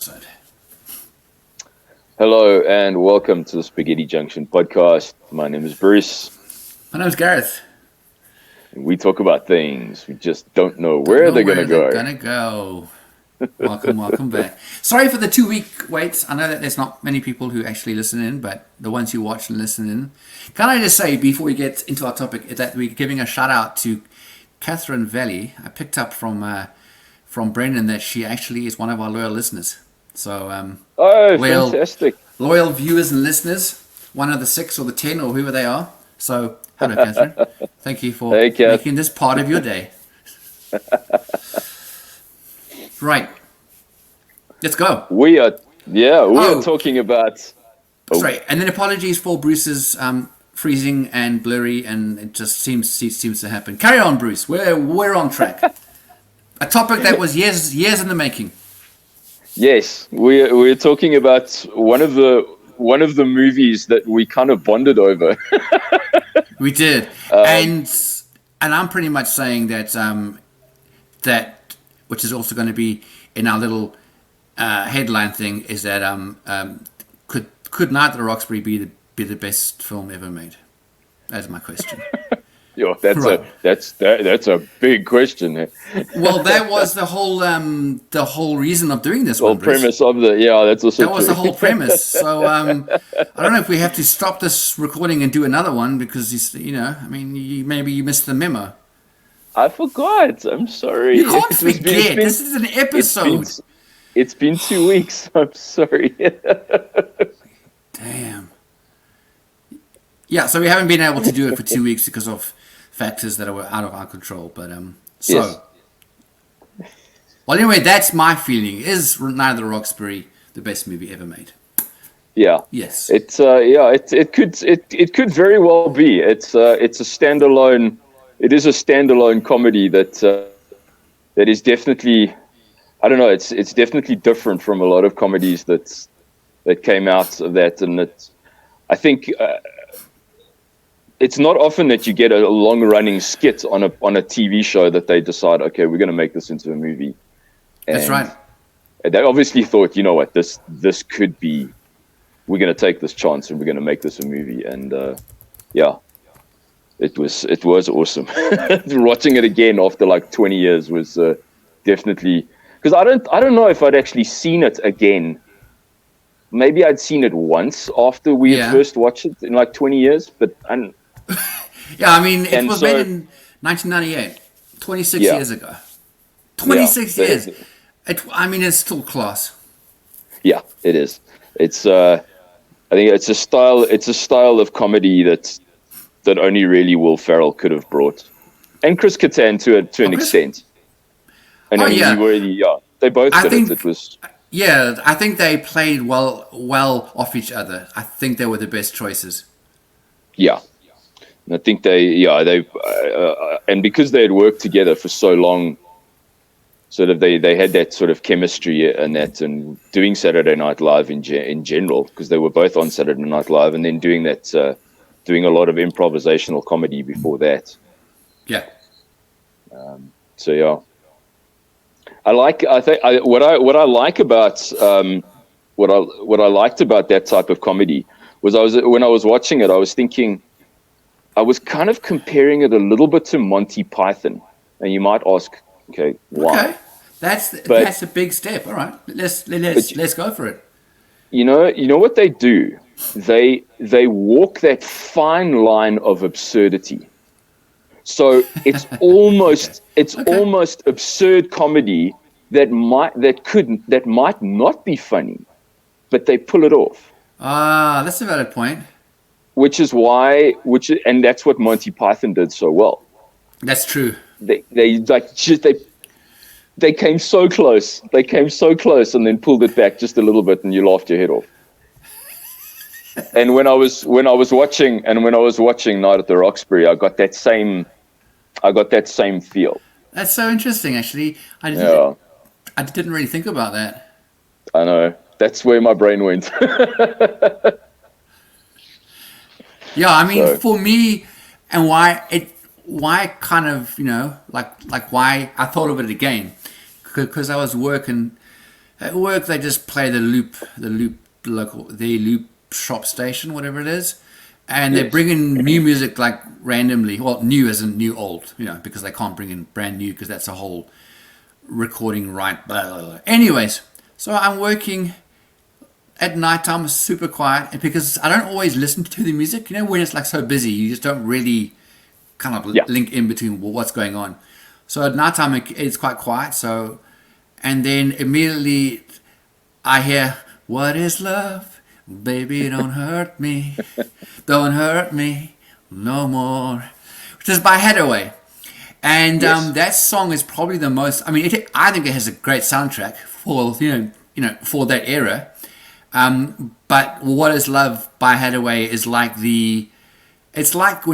Side. Hello and welcome to the Spaghetti Junction podcast. My name is Bruce. My name's Gareth. And we talk about things we just don't know Don't where know they're where going to they're go. gonna go. Welcome back. Sorry for the 2 week wait. I know that there's not many people who actually listen in, but the ones who watch and listen in. Can I just say before we get into our topic that we're giving a shout out to Catherine Valley. I picked up from Brendan that she actually is one of our loyal listeners. So Oh, fantastic. loyal viewers and listeners, one of the 6 or the 10 or whoever they are. So hello, Catherine. Thank you for Hey, Kath. making this part of your day. Right. Let's go. We are talking about... Sorry, and then apologies for Bruce's freezing and blurry, and it just seems to happen. Carry on, Bruce. We're on track. A topic that was years in the making. Yes, we're talking about one of the movies that we kind of bonded over. We did, and I'm pretty much saying that that which is also going to be in our little headline thing is that could Night at the Roxbury be the best film ever made? That's my question. Yeah, that's a big question. Well, that was the whole reason of doing this. Well, premise of that's also that was the whole premise. So I don't know if we have to stop this recording and do another one because maybe you missed the memo. I forgot. I'm sorry. You can't forget. This is an episode. It's been 2 weeks. I'm sorry. Damn. Yeah, so we haven't been able to do it for 2 weeks because of factors that were out of our control. But Yes. Well, anyway, that's my feeling. Is Night at the Roxbury the best movie ever made? Yeah. Yes. It could very well be. It's a standalone. It is a standalone comedy that is definitely. I don't know. It's definitely different from a lot of comedies that came out of that, and I think. It's not often that you get a long-running skit on a TV show that they decide, okay, we're going to make this into a movie. And that's right. They obviously thought, you know what, this could be. We're going to take this chance and we're going to make this a movie. And it was awesome. Watching it again after like 20 years was definitely because I don't know if I'd actually seen it again. Maybe I'd seen it once after we had first watched it in like 20 years, but yeah, I mean, it was made in 1998, 26 years ago. 26 years. It's still class. Yeah, it is. It's I think it's a style of comedy that only really Will Ferrell could have brought, and Chris Kattan to an extent. And they both did it. It was. Yeah, I think they played well off each other. I think they were the best choices. Yeah, and I think they and because they had worked together for so long, sort of they had that sort of chemistry and doing Saturday Night Live in general because they were both on Saturday Night Live and then doing a lot of improvisational comedy before that. Yeah. So yeah. What I liked about that type of comedy was when I was watching it, I was thinking, I was kind of comparing it a little bit to Monty Python, and you might ask, okay, why? Okay, that's a big step. All right, let's go for it. You know what they do? They walk that fine line of absurdity. So it's almost almost absurd comedy that might not be funny, but they pull it off. Ah, that's a valid point. And that's what Monty Python did so well. That's true. They came so close. They came so close and then pulled it back just a little bit, and you laughed your head off. And when I was watching Night at the Roxbury, I got that same feel. That's so interesting, actually. I didn't really think about that. I know. That's where my brain went. Yeah, I mean, for me, and why kind of, like why I thought of it again, because I was working At work, they just play the loop shop station, whatever it is, and they bring in new music like randomly. Well, new isn't new old, because they can't bring in brand new because that's a whole recording right. Blah, blah, blah. Anyways, so I'm working at night time, super quiet, and because I don't always listen to the music, when it's like so busy, you just don't really kind of link in between what's going on. So at night time, it's quite quiet. So, and then immediately I hear, "What is love? Baby, don't hurt me. Don't hurt me no more," which is by Hathaway. And that song is probably the most. I mean, I think it has a great soundtrack for for that era. But "What Is Love" by Hathaway is like it's like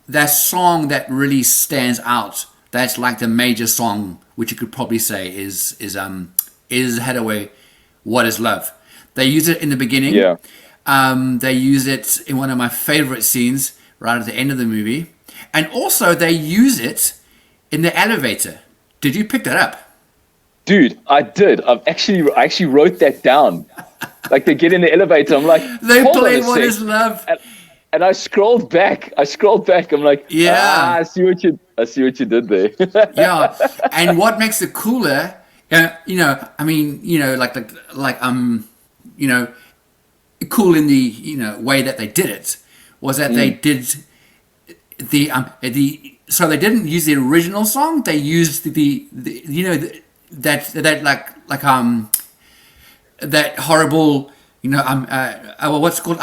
that song that really stands out. That's like the major song, which you could probably say is Hathaway, "What Is Love." They use it in the beginning. Yeah. They use it in one of my favorite scenes right at the end of the movie. And also they use it in the elevator. Did you pick that up? Dude, I did. I actually wrote that down. Like they get in the elevator, I'm like, they hold play on a "What sec. Is Love." And I scrolled back. I'm like, Yeah. I see what you did there. Yeah, and what makes it cooler, cool in the way that they did it was that they did so they didn't use the original song. They used that horrible what's it called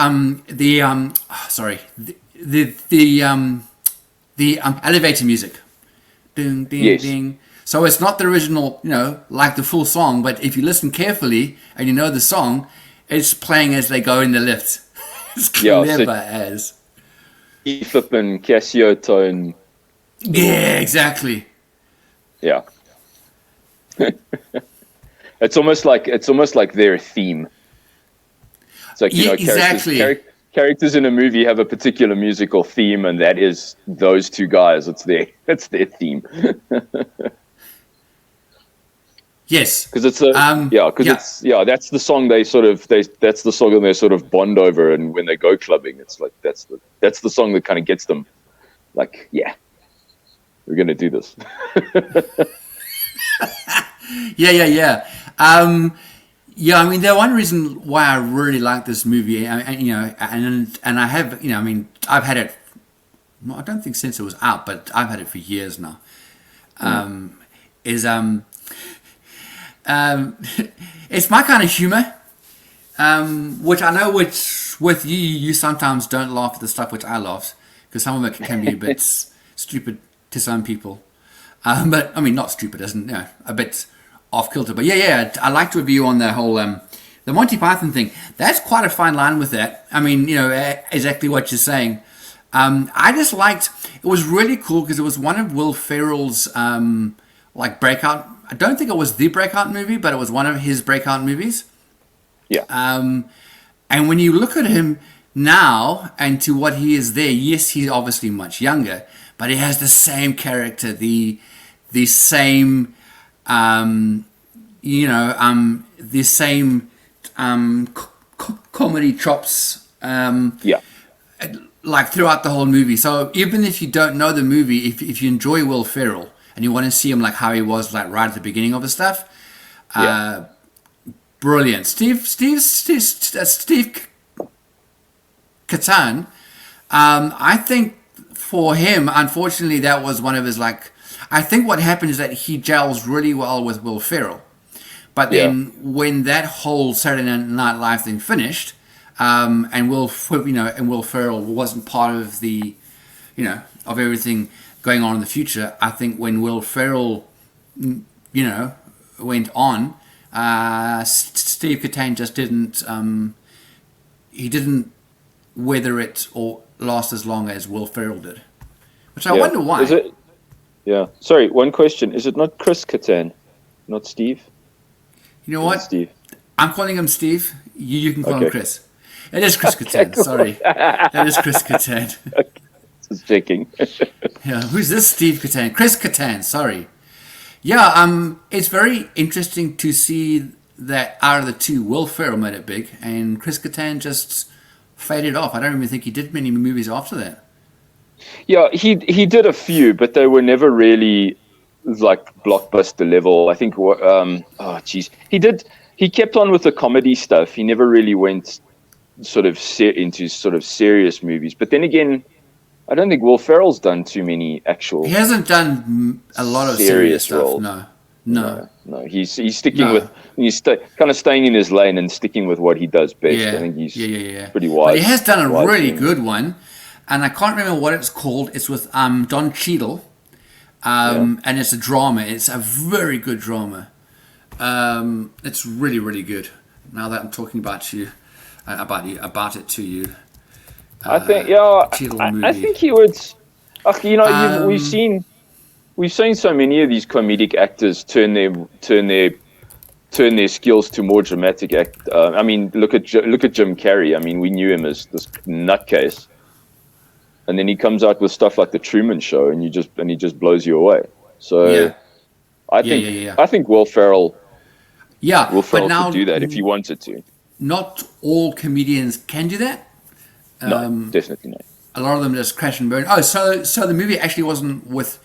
the elevator music. Ding, ding, Yes. ding. So it's not the original, like the full song, but if you listen carefully and you know the song, it's playing as they go in the lift. It's clever as. E flippin' Casio tone. Yeah, exactly. Yeah. It's almost like their theme. It's like, characters in a movie have a particular musical theme, and that is those two guys. It's their theme. Yes, because it's that's the song that's the song they sort of bond over, and when they go clubbing, it's like that's the song that kind of gets them, like, yeah, we're gonna do this. Yeah. I mean, the one reason why I really like this movie, and I have, I've had it. Well, I don't think since it was out, but I've had it for years now. It's my kind of humor, which I know, which with you sometimes don't laugh at the stuff which I laugh, because some of it can be a bit stupid to some people. But I mean, not stupid, isn't a bit off kilter. But yeah, I like to review on the whole the Monty Python thing. That's quite a fine line with that. I mean, exactly what you're saying. I just liked it was really cool because it was one of Will Ferrell's breakout. I don't think it was the breakout movie, but it was one of his breakout movies. Yeah. And when you look at him now and to what he is there, yes, he's obviously much younger, but he has the same character, the same, the same comedy chops. Like throughout the whole movie. So even if you don't know the movie, if you enjoy Will Ferrell and you want to see him like how he was like right at the beginning of the stuff, brilliant. Steve Catan. I think for him, unfortunately, that was one of his I think what happened is that he gels really well with Will Ferrell, but then when that whole Saturday Night Live thing finished. And Will Ferrell wasn't part of the, of everything going on in the future. I think when Will Ferrell, went on, Steve Catan just didn't, he didn't weather it or last as long as Will Ferrell did, which I wonder why. Is it? Yeah. Sorry, one question. Is it not Chris Catan, not Steve? You know what? Steve. I'm calling him Steve. You can call him Chris. It is Chris Catan, sorry. It is Chris Catan. Just checking. Yeah, who's this Steve Catan? Chris Catan, sorry. Yeah, it's very interesting to see that out of the two, Will Ferrell made it big, and Chris Kattan just faded off. I don't even think he did many movies after that. Yeah, he did a few, but they were never really like blockbuster level. I think. He kept on with the comedy stuff. He never really went sort of into sort of serious movies. But then again, I don't think Will Ferrell's done too many actual. He hasn't done a lot of serious stuff. Roles. No. He's sticking he's kind of staying in his lane and sticking with what he does best. Yeah. I think he's pretty wise. But he has done a really good one, and I can't remember what it's called. It's with Don Cheadle, and it's a drama. It's a very good drama. It's really, really good. Now that I'm talking about it to you. I think, I think he would. We've seen so many of these comedic actors turn their skills to more dramatic act. I mean, look at Jim Carrey. I mean, we knew him as this nutcase, and then he comes out with stuff like The Truman Show, and he just blows you away. So, I think Will Ferrell. Yeah, Will Ferrell could do that if he wanted to. Not all comedians can do that. No, definitely not. A lot of them just crash and burn. Oh, so the movie actually wasn't with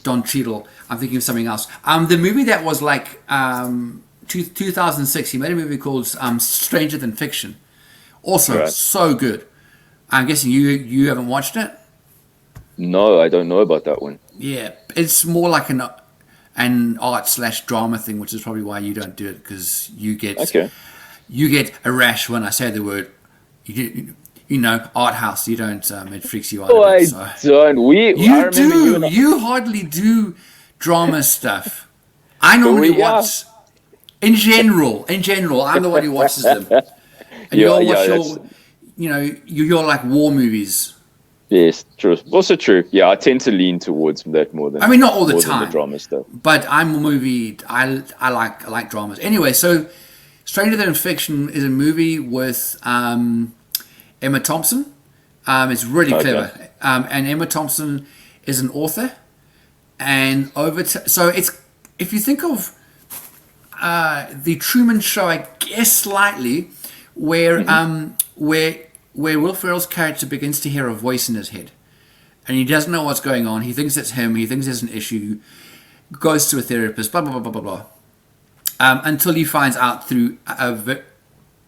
Don Cheadle. I'm thinking of something else. The movie that was like 2006, he made a movie called Stranger Than Fiction. Also, so good. I'm guessing you haven't watched it? No, I don't know about that one. Yeah, it's more like an art/drama thing, which is probably why you don't do it, because you get a rash when I say the word. Art house. You don't. It freaks you out. I don't. You hardly do drama stuff. I normally watch. In general, I'm the one who watches them. And you're like war movies. Yes, true. Also true. Yeah, I tend to lean towards that more than. I mean, not all the time. The drama stuff. But I'm a movie. I like dramas. Anyway, so Stranger Than Fiction is a movie with Emma Thompson. It's really clever. And Emma Thompson is an author. And so it's, if you think of the Truman Show, I guess slightly, where Will Ferrell's character begins to hear a voice in his head, and he doesn't know what's going on. He thinks it's him. He thinks there's an issue. Goes to a therapist. Blah blah blah blah blah blah. Until he finds out through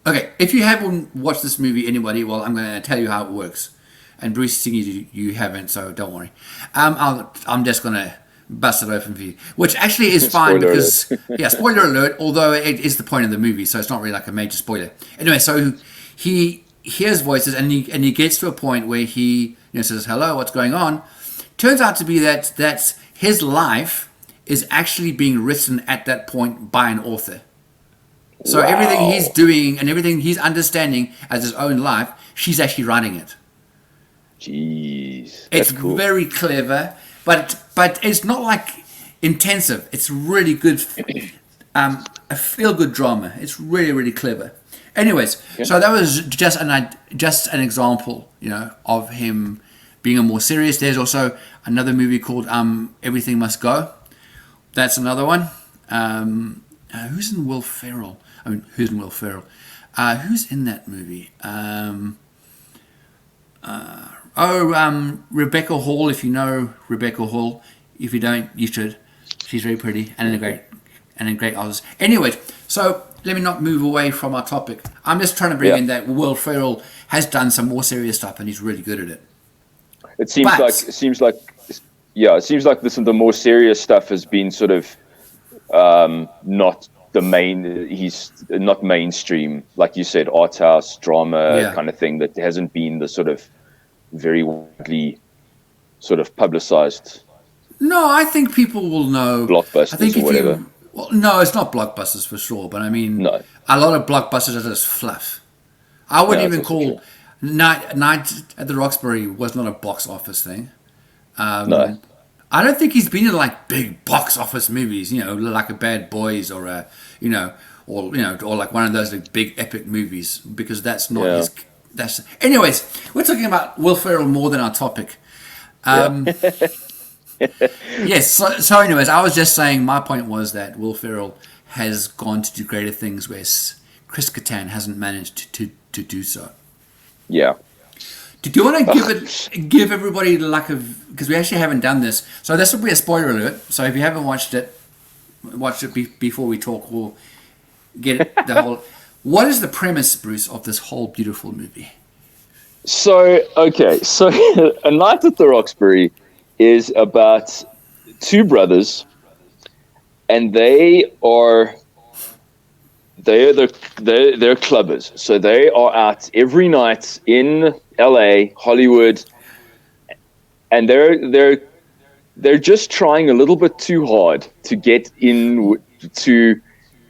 okay, if you haven't watched this movie, anybody, well, I'm going to tell you how it works. And Bruce is saying you haven't, so don't worry. I'm just going to bust it open for you, which actually is fine because, spoiler alert, although it is the point of the movie, so it's not really like a major spoiler. Anyway, so he hears voices and he gets to a point where he says, hello, what's going on? Turns out to be that his life is actually being written at that point by an author. So everything he's doing and everything he's understanding as his own life, she's actually writing it. Jeez, it's cool. Very clever, but it's not like intensive. It's really good, a feel-good drama. It's really, really clever. Anyways, so that was just an example, of him being a more serious. There's also another movie called Everything Must Go. That's another one. Who's in Will Ferrell? Who's in Will Ferrell? Who's in that movie? Rebecca Hall. If you know Rebecca Hall, if you don't, you should. She's very pretty and a great artist. Anyway, so let me not move away from our topic. I'm just trying to bring in that Will Ferrell has done some more serious stuff and he's really good at it. It seems like the more serious stuff has been sort of not the main. He's not mainstream, like you said, art house drama kind of thing. That hasn't been the sort of very widely sort of publicized. No, I think people will know blockbusters. I think or whatever. No, it's not blockbusters for sure. But I mean, a lot of blockbusters are just fluff. I wouldn't even call Night at the Roxbury was not a box office thing. No. I don't think he's been in like big box office movies, like a Bad Boys or or like one of those like big epic movies, because that's not his. Anyways, we're talking about Will Ferrell more than our topic. Yes. So anyways, I was just saying my point was that Will Ferrell has gone to do greater things, where Chris Kattan hasn't managed to do so. Yeah. Do you want to give everybody the luck of, because we actually haven't done this, so this will be a spoiler alert. So if you haven't watched it before we talk, we'll get the whole. What is the premise, Bruce, of this whole beautiful movie? So A Night at the Roxbury is about two brothers, and they're clubbers. So they are out every night in LA, Hollywood, and they're just trying a little bit too hard to get in to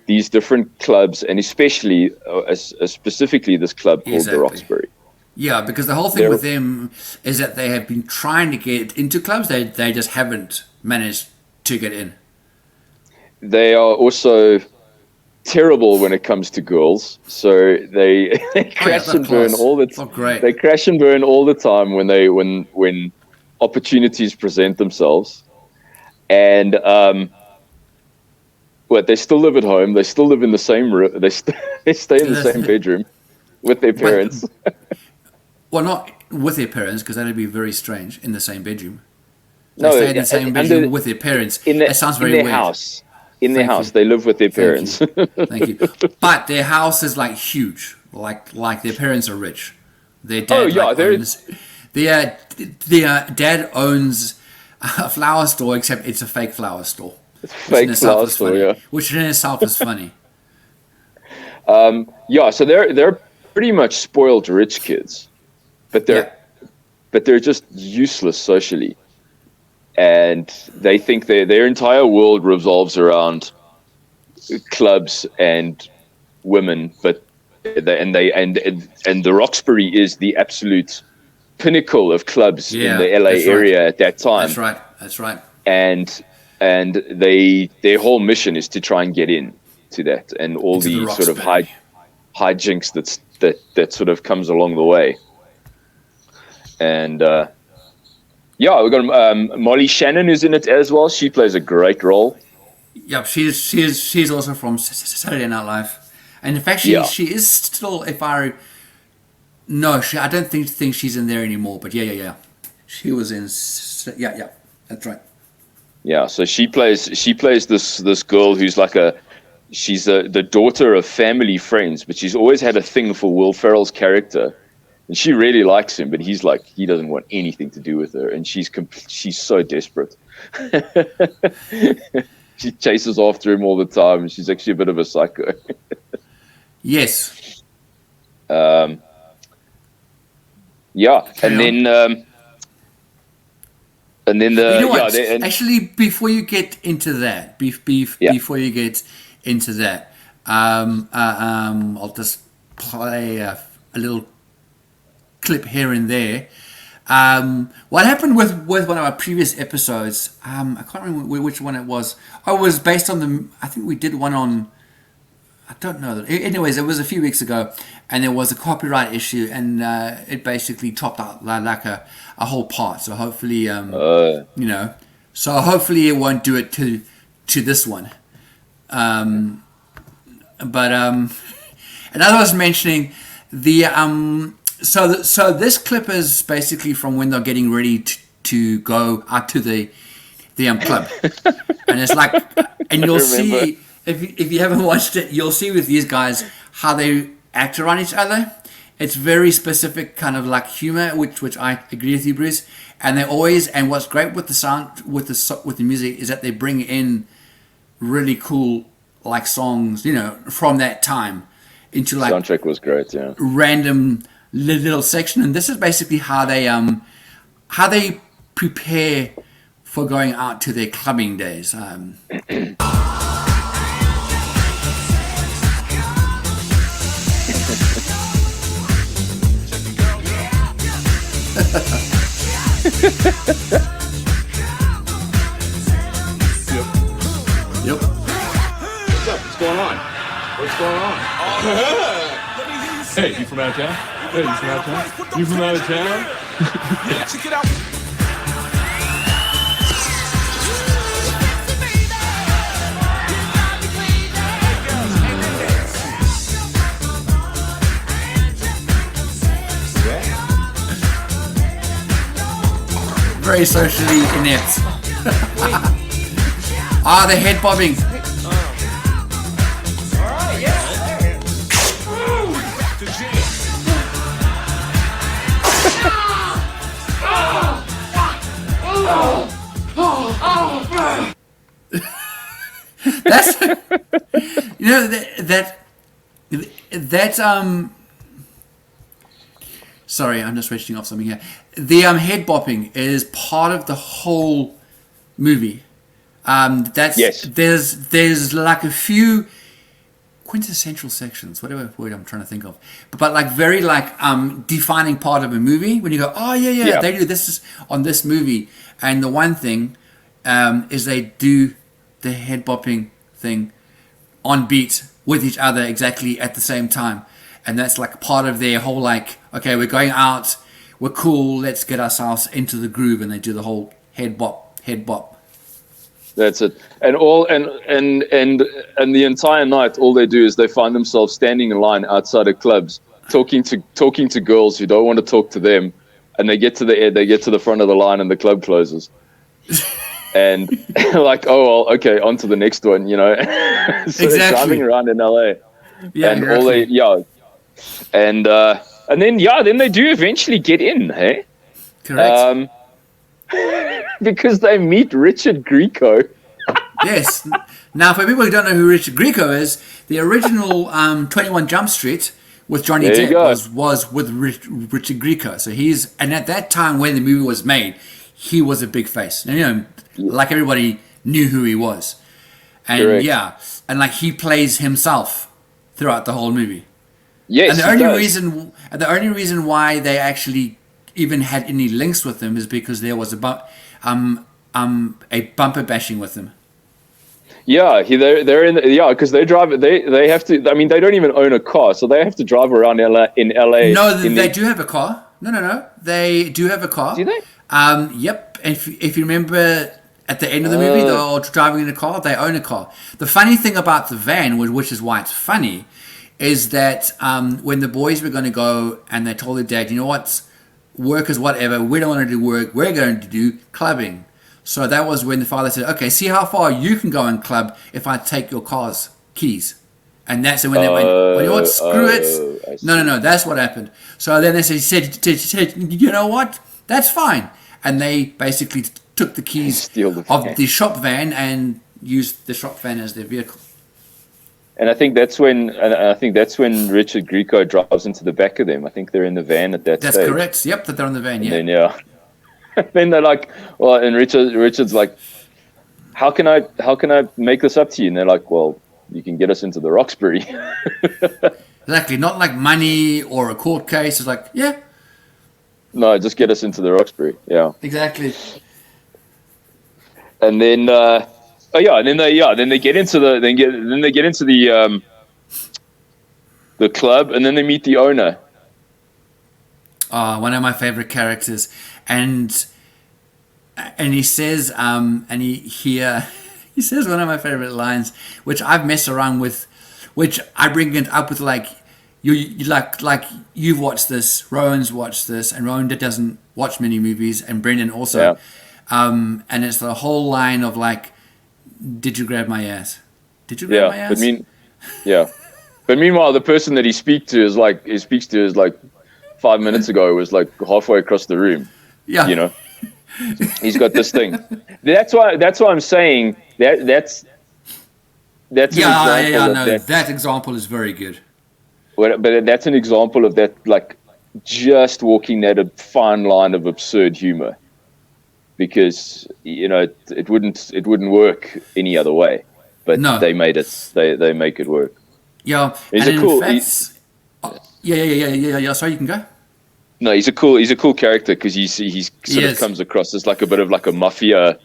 these different clubs, and especially specifically this club called the Roxbury. Yeah, because the whole thing with them is that they have been trying to get into clubs. They just haven't managed to get in. They are also terrible when it comes to girls. So they crash and burn all the time. They crash and burn all the time when opportunities present themselves. And they still live at home. They still live in the same room. They stay in the same bedroom with their parents. Well, not with their parents, because that would be very strange, in the same bedroom. They stay in the same bedroom with their parents. That sounds very weird. In their house. They live with their parents. Thank you. But their house is like huge. Like their parents are rich. Their dad their dad owns a flower store, except it's a fake flower store. It's fake flower store, yeah. Which in itself is funny. So they're pretty much spoiled rich kids. But they're just useless socially, and they think their entire world revolves around clubs and women. But the Roxbury is the absolute pinnacle of clubs in the LA area at that time. That's right. And their whole mission is to try and get in to that, and all the sort of hijinks that sort of comes along the way. And we've got Molly Shannon who's in it as well. She plays a great role. Yeah, she's also from Saturday Night Live, and in fact she is still. I don't think she's in there anymore. But yeah, she was in. Yeah, that's right. Yeah, so she plays this girl who's she's the daughter of family friends, but she's always had a thing for Will Ferrell's character. And she really likes him, but he doesn't want anything to do with her, and she's so desperate. She chases after him all the time, and she's actually a bit of a psycho. Yes. And then actually, before you get into that, I'll just play a little clip here and there. What happened with one of our previous episodes, I can't remember which one it was. It was based on I think we did one on, I don't know. Anyways, it was a few weeks ago, and there was a copyright issue, and it basically chopped out like a whole part. So hopefully, hopefully it won't do it to this one. And as I was mentioning, So this clip is basically from when they're getting ready to go out to the club, and it's and you'll see if you haven't watched it, you'll see with these guys how they act around each other. It's very specific kind of humor, which I agree with you, Bruce. And what's great with the sound with the music is that they bring in really cool songs, from that time into soundtrack was great, yeah. Random little section, and this is basically how they prepare for going out to their clubbing days. Yep. What's going on? Hey, you from out of town? You from out of town? Check it out. very socially inept. The head bobbing. That's sorry, I'm just switching off something here. The head bopping is part of the whole movie. Yes. There's like a few quintessential sections, whatever word I'm trying to think of, but like very like defining part of a movie when you go, oh yeah, they do this is on this movie. And the one thing is they do the head bopping thing on beat with each other exactly at the same time, and that's like part of their whole like, okay, we're going out, we're cool, let's get ourselves into the groove, and they do the whole head bop. That's it. And the entire night, all they do is they find themselves standing in line outside of clubs, talking to girls who don't want to talk to them, and they get to the front of the line, and the club closes. And like, oh well, okay, on to the next one, you know. So they're driving around in LA, and then they do eventually get in, hey? Correct. Because they meet Richard Grieco. Yes. Now, for people who don't know who Richard Grieco is, the original 21 Jump Street with Johnny Depp was with Richard Grieco. So and at that time when the movie was made, he was a big face. And, you know, like everybody knew who he was. And Correct. and like he plays himself throughout the whole movie. Yes. And the only reason why they actually even had any links with him is because there was a bumper bashing with him. Yeah, they're in because they drive. They have to. I mean, they don't even own a car, so they have to drive around in LA. No, they do have a car. No, they do have a car. Do they? Yep. If you remember at the end of the movie, they're all driving in a car. They own a car. The funny thing about the van, which is why it's funny, is that when the boys were going to go and they told their dad, you know what, work is whatever. We don't want to do work. We're going to do clubbing. So that was when the father said, okay, see how far you can go and club if I take your car's keys. And that's when they went, well, you know what, screw it. No, that's what happened. So then they said, you know what, that's fine. And they basically took the keys of the shop van and used the shop van as their vehicle. And I think that's when Richard Grieco drives into the back of them. I think they're in the van at that stage. That's correct. Yep, that they're in the van, yeah. And then, then they're like, well, and Richard's like, how can I make this up to you? And they're like, well, you can get us into the Roxbury. Exactly, not like money or a court case. It's like, yeah. No, just get us into the Roxbury. Yeah. Exactly. And then, then they get into the club, and then they meet the owner. One of my favorite characters, and he says, he says one of my favorite lines, which I've messed around with, which I bring it up with like, you like you've watched this, Rowan's watched this, and Rowan doesn't watch many movies, and Brendan also, and it's the whole line of like, did you grab my ass? Did you grab my ass? But meanwhile, the person that he speaks to is like 5 minutes ago was like halfway across the room. Yeah, you know, he's got this thing. That's why I'm saying that's that example is very good. But that's an example of that, like just walking that fine line of absurd humor, because you know it wouldn't work any other way. But they made it. They make it work. Yeah, he's and a cool. Yeah. Sorry, you can go. No, he's a cool character because he sort of comes across as like a bit of like a mafia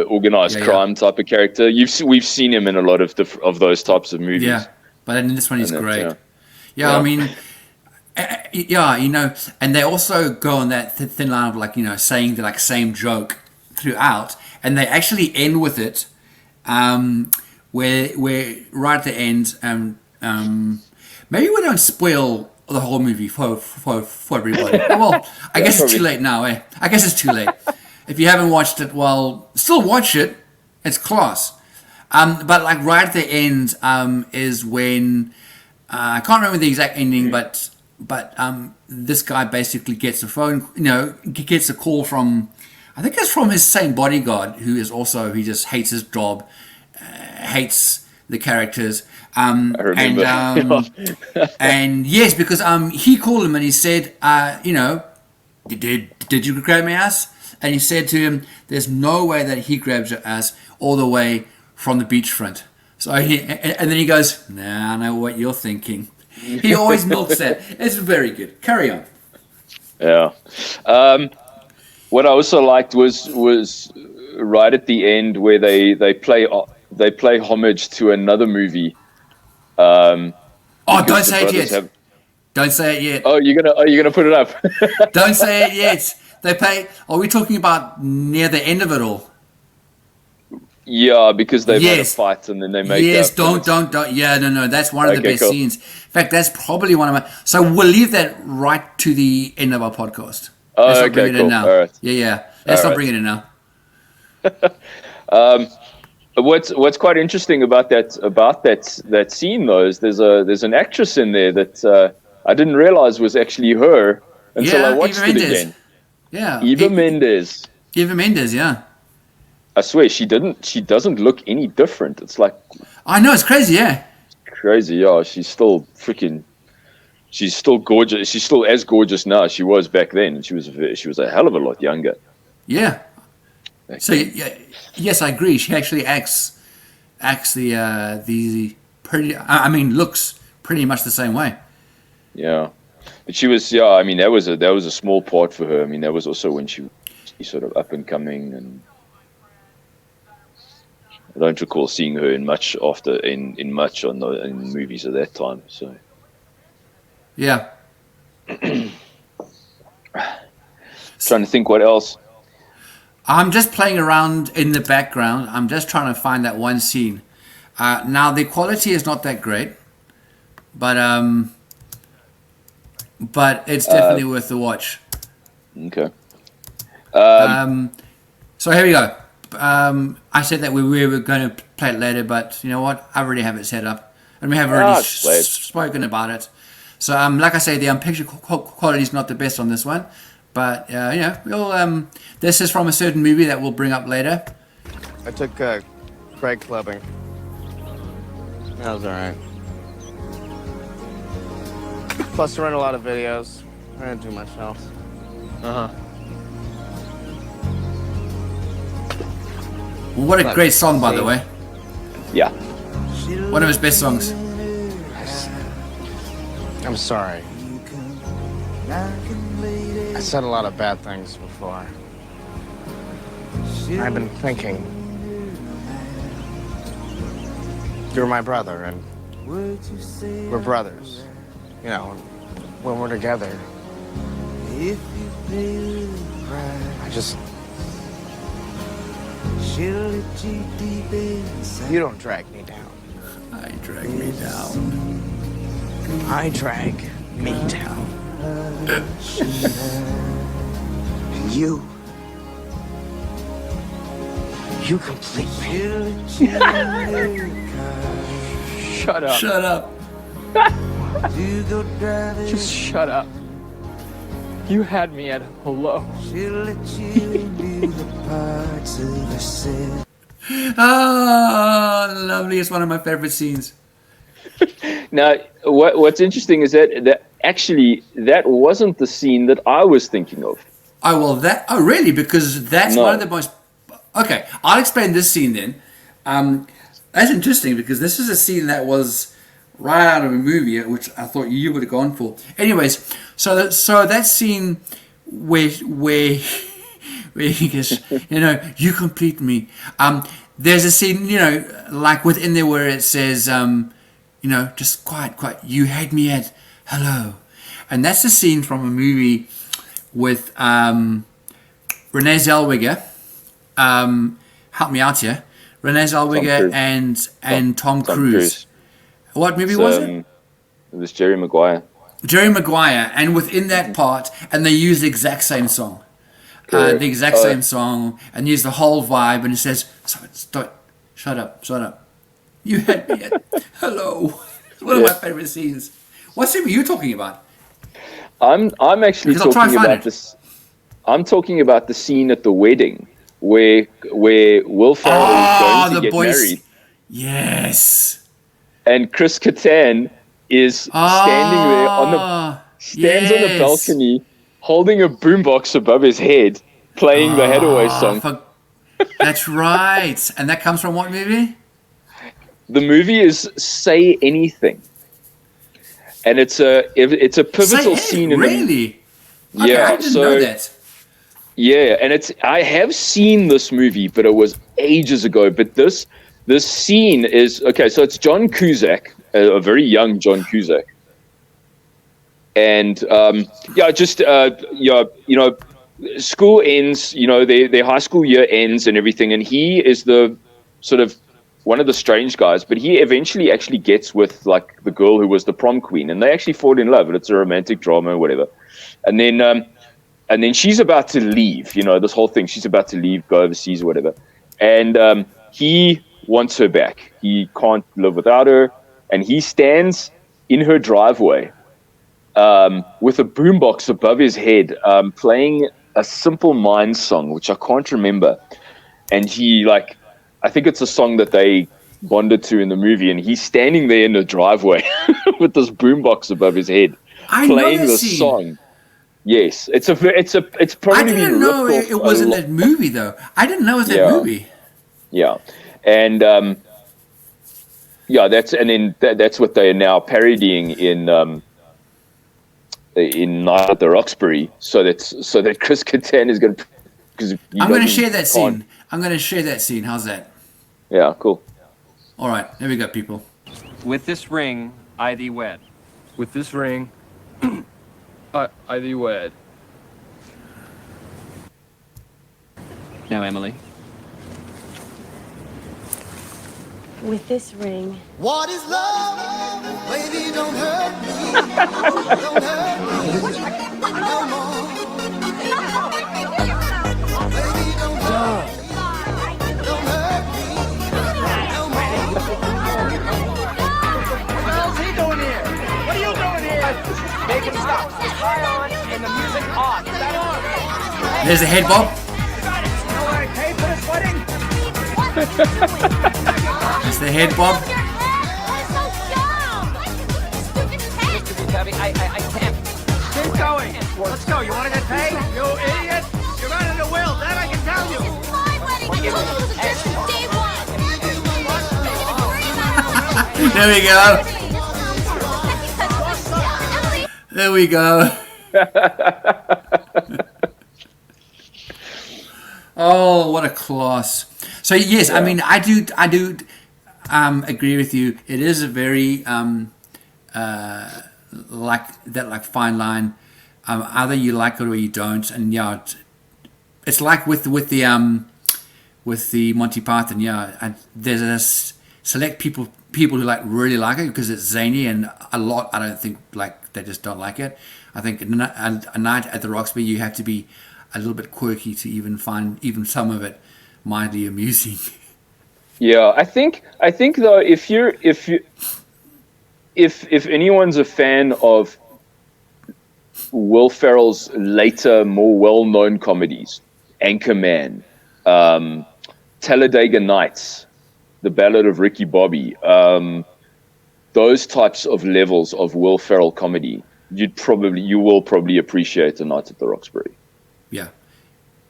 organized crime type of character. We've seen him in a lot of those types of movies. Yeah, but in this one he's great. I mean, you know, and they also go on that thin line of like, you know, saying the like same joke throughout, and they actually end with it, where right at the end, maybe we don't spoil the whole movie for everybody. Well, I guess it's too late now. I guess it's too late. If you haven't watched it, well, still watch it. It's class. But like right at the end is when I can't remember the exact ending, but this guy basically gets a phone, gets a call from, I think it's from his same bodyguard, who is also, he just hates his job, hates the characters. I remember. And yes, because he called him and he said, did you grab my ass? And he said to him, there's no way that he grabs your ass all the way from the beachfront. So and then he goes, nah, I know what you're thinking. He always milks that. It's very good. Carry on. Yeah. What I also liked was right at the end where they play homage to another movie. Don't say it yet. Don't say it yet. Oh, you're gonna put it up. Don't say it yet. They play. Are we talking about near the end of it all? Yeah, because they've had a fight and then they make up. Don't. Yeah, no. That's one of the best cool. scenes. In fact, that's probably one of my. So we'll leave that right to the end of our podcast. Let's not bring it in now. All right. Yeah. Let's not bring it in now. What's quite interesting about that scene though is there's an actress in there that I didn't realize was actually her until I watched it again. Yeah, Eva Mendes. Eva Mendes, yeah. I swear she doesn't look any different. It's like, I know, it's crazy, yeah. Crazy, yeah. She's still gorgeous. She's still as gorgeous now as she was back then. She was a hell of a lot younger. Yeah. So yes, I agree. She actually acts the pretty. I mean, looks pretty much the same way. Yeah, but she was. Yeah, I mean, that was a small part for her. I mean, that was also when she sort of up and coming, and I don't recall seeing her in much in movies at that time. So yeah. Trying to think what else. I'm just playing around in the background. I'm just trying to find that one scene. Now the quality is not that great, but it's definitely worth the watch. Okay. So here we go. I said that we were going to play it later, but you know what? I already have it set up, and we have already spoken about it. So like I say, the picture quality is not the best on this one. But, we'll, this is from a certain movie that we'll bring up later. I took Craig clubbing. That was alright. Plus, I rent a lot of videos. I didn't do much else. Uh-huh. Well, what a great song, by the way. Yeah. One of his best songs. I'm sorry. I said a lot of bad things before. I've been thinking. You're my brother, and we're brothers. You know, when we're together. I just... You don't drag me down. I drag me down. I drag me down. And you complete me. Shut up. Shut up. Just shut up. You had me at hello. Ah, lovely. It's one of my favorite scenes. Now, what's interesting is that actually that wasn't the scene that I was thinking of. Oh, really? Because that's one of the most... Okay, I'll explain this scene then. That's interesting because this is a scene that was right out of a movie, which I thought you would have gone for. Anyways, so that scene where he goes, you complete me. There's a scene, like within there where it says, just quiet, you had me at hello. And that's the scene from a movie with Renee Zellweger. Help me out here. Renee Zellweger and Tom Cruise. What movie was it? It was Jerry Maguire. Jerry Maguire, and within that part, and they use the exact same song. The exact same song, and use the whole vibe, and it says, "Stop, shut up. You had me at hello." It's one of my favorite scenes. What scene were you talking about? I'm actually talking about this. I'm talking about the scene at the wedding where Will Ferrell is going to get married. Yes. And Chris Kattan is standing there on the balcony, holding a boombox above his head, playing the Hathaway song. That's right. And that comes from what movie? The movie is Say Anything, and it's a pivotal scene. Really? Okay, I didn't know that. Yeah, and I have seen this movie, but it was ages ago. But this scene is okay. So it's John Cusack, a very young John Cusack, and school ends. Their high school year ends and everything, and he is the sort of one of the strange guys, but he eventually actually gets with like the girl who was the prom queen, and they actually fall in love, and it's a romantic drama or whatever. And then she's about to leave, this whole thing. She's about to leave, go overseas or whatever. And he wants her back. He can't live without her. And he stands in her driveway with a boombox above his head, playing a Simple Minds song, which I can't remember. And I think it's a song that they bonded to in the movie, and he's standing there in the driveway with this boombox above his head, playing the song. Yes, it's probably. I didn't know it was in that movie though. I didn't know it was that movie. Yeah, and that's what they are now parodying in Night at the Roxbury, so that Chris Kattan is going to. I'm going to share that scene. I'm going to share that scene. How's that? Yeah, cool. All right, there we go, people. With this ring, I thee wed. With this ring, I thee wed. Now, Emily. With this ring. What is love? Baby, don't hurt me. Don't hurt me no more. Baby, don't hurt me. Don't hurt me no more. What else he doing here? What are you doing here? Make him stop. Fire on and the music off. Is that on? There's the head bob. You know what I paid for this wedding? There's the head bob. I can't. Keep going. Let's go. You want to get paid? You idiot. You're running the will. That I can tell you. There we go. There we go. Oh, what a class. So yes, I mean, I do agree with you. It is a very like fine line. Either you like it or you don't, and yeah, it's like with the Monty Python. Yeah, there's a select people who really like it because it's zany, and a lot I don't think they just don't like it. I think a night at the Roxbury, you have to be a little bit quirky to even find even some of it mildly amusing. Yeah, I think though, if anyone's a fan of Will Ferrell's later, more well-known comedies, Anchorman, Talladega Nights, The Ballad of Ricky Bobby, those types of levels of Will Ferrell comedy, you will probably appreciate A Night at the Roxbury. Yeah.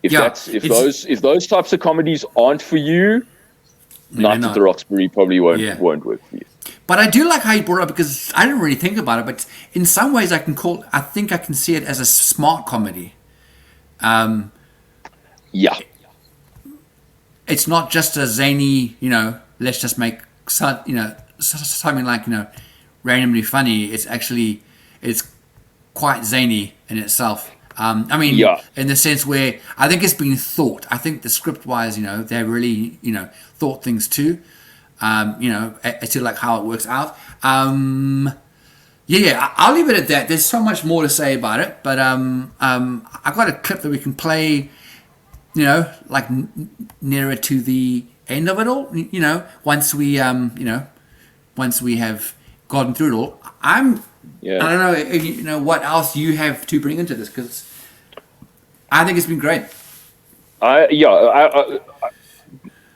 If those types of comedies aren't for you, Night at the Roxbury probably won't work for you. But I do like how you brought it up because I didn't really think about it. But in some ways, I think I can see it as a smart comedy. Yeah. It's not just a zany, let's just make something like, randomly funny. It's quite zany in itself. In the sense where I think it's been thought. I think the script-wise, they really, thought things too. As to like how it works out. Yeah, I'll leave it at that. There's so much more to say about it, but I've got a clip that we can play, like nearer to the end of it all. Once we once we have gotten through it all. I don't know, what else you have to bring into this, because I think it's been great.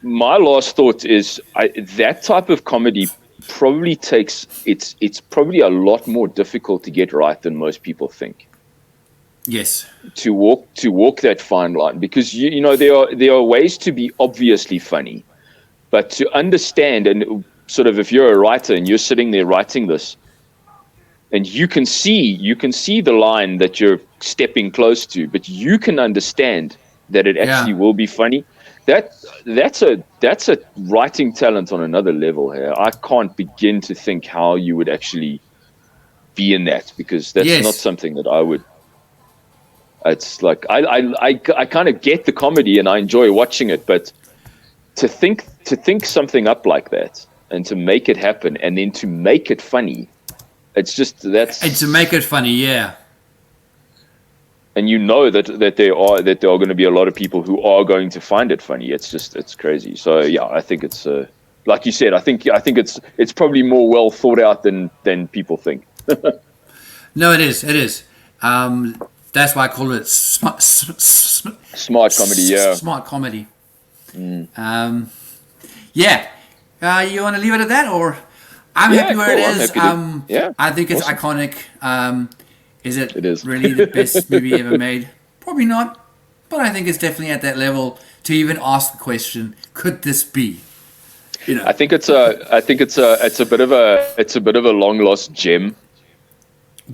My last thought is that type of comedy probably takes it's probably a lot more difficult to get right than most people think. Yes. To walk that fine line, because there are ways to be obviously funny, but to understand, and sort of, if you're a writer and you're sitting there writing this, and you can see the line that you're stepping close to, but you can understand that it actually will be funny. That's a writing talent on another level here. I can't begin to think how you would actually be in that, because that's not something that I would. It's like I kind of get the comedy and I enjoy watching it, but to think something up like that and to make it happen and then to make it funny, and to make it funny, yeah. And that there are going to be a lot of people who are going to find it funny. It's crazy. So yeah, I think it's like you said. I think it's probably more well thought out than people think. No, it is. It is. That's why I call it smart comedy. Yeah, smart comedy. Yeah. You want to leave it at that, or I'm happy where it is. I think it's iconic. Is it really the best movie ever made? Probably not, but I think it's definitely at that level to even ask the question: could this be? I think it's a bit of a long lost gem.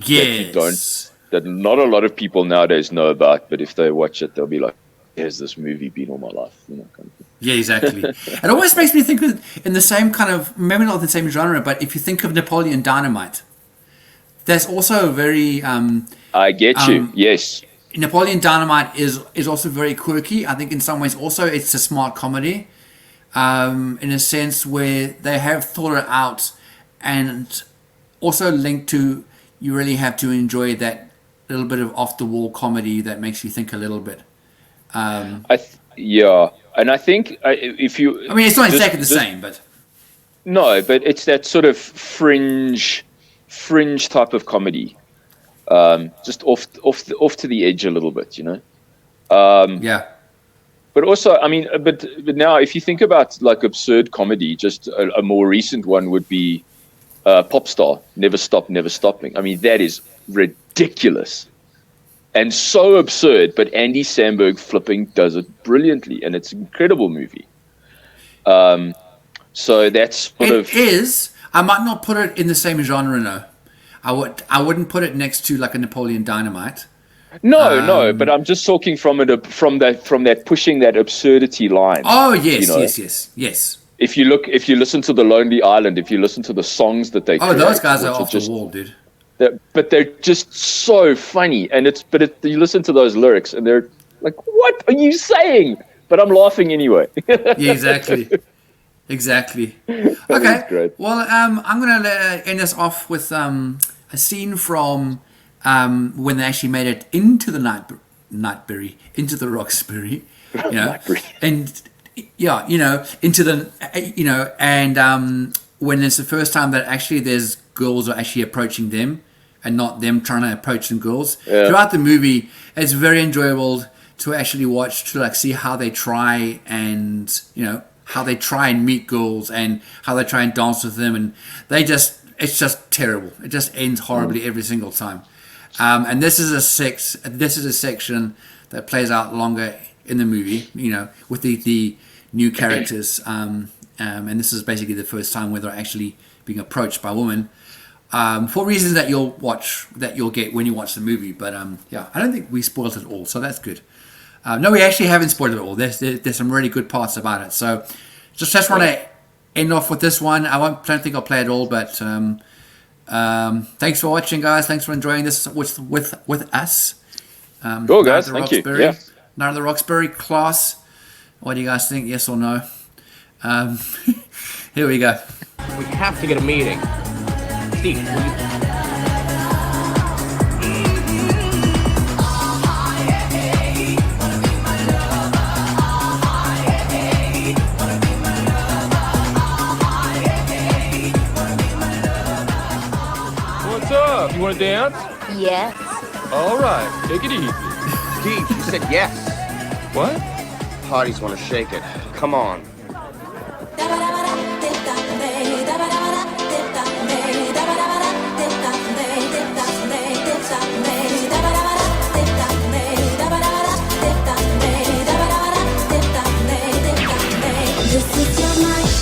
Yes. That not a lot of people nowadays know about, but if they watch it, they'll be like, "Here's this movie been all my life." Kind of thing. Yeah, exactly. It almost makes me think in the same kind of, maybe not the same genre, but if you think of Napoleon Dynamite, that's also very. I get you. Yes. Napoleon Dynamite is also very quirky. I think in some ways also it's a smart comedy, in a sense where they have thought it out, and also linked to, you really have to enjoy that little bit of off the wall comedy that makes you think a little bit. And I think if you, I mean, it's not exactly the same, but no, but it's that sort of fringe type of comedy, just off to the edge a little bit, yeah. But also, I mean, but now if you think about like absurd comedy, just a more recent one would be Popstar, Never Stop, Never Stopping. I mean, that is ridiculous and so absurd, but Andy Samberg flipping does it brilliantly, and it's an incredible movie. So that's sort of... It is. I might not put it in the same genre, no. I wouldn't put it next to like a Napoleon Dynamite. No, but I'm just talking from that pushing that absurdity line. Oh, yes, yes. If you listen to The Lonely Island, if you listen to the songs that they create, those guys are off the wall, dude. But they're just so funny, and you listen to those lyrics, and they're like, "What are you saying?" But I'm laughing anyway. Yeah, exactly. Okay. Great. Well, I'm gonna end us off with a scene from when they actually made it into the into the Roxbury, and. Yeah, into the, and when it's the first time that actually there's girls are actually approaching them and not them trying to approach them girls. Yeah. Throughout the movie, it's very enjoyable to actually watch, to like see how they try and, how they try and meet girls and how they try and dance with them. And it's just terrible. It just ends horribly every single time. And this is a section that plays out longer in the movie, with the new characters, and this is basically the first time where they're actually being approached by women, for reasons that you'll get when you watch the movie. But I don't think we spoiled it all, so that's good. No, we actually haven't spoiled it all. There's some really good parts about it. So just want to end off with this one. I don't think I'll play it all, but thanks for watching, guys. Thanks for enjoying this with us. Cool, guys. Thank you. Yeah. Now the Roxbury class. What do you guys think? Yes or no? Here we go. We have to get a meeting. Steve, will you... want to dance? Yes. All right, take it easy. Steve, she said yes. What? Hotties want to shake it. Come on. This is your night,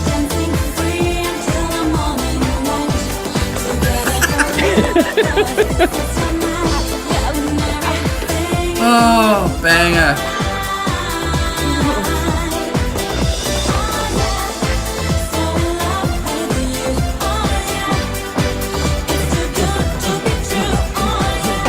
dancing free until the morning light. Together forever. This is your night, loving everything. Oh, banger. So in love with you, oh yeah. It's too good to be true, oh yeah.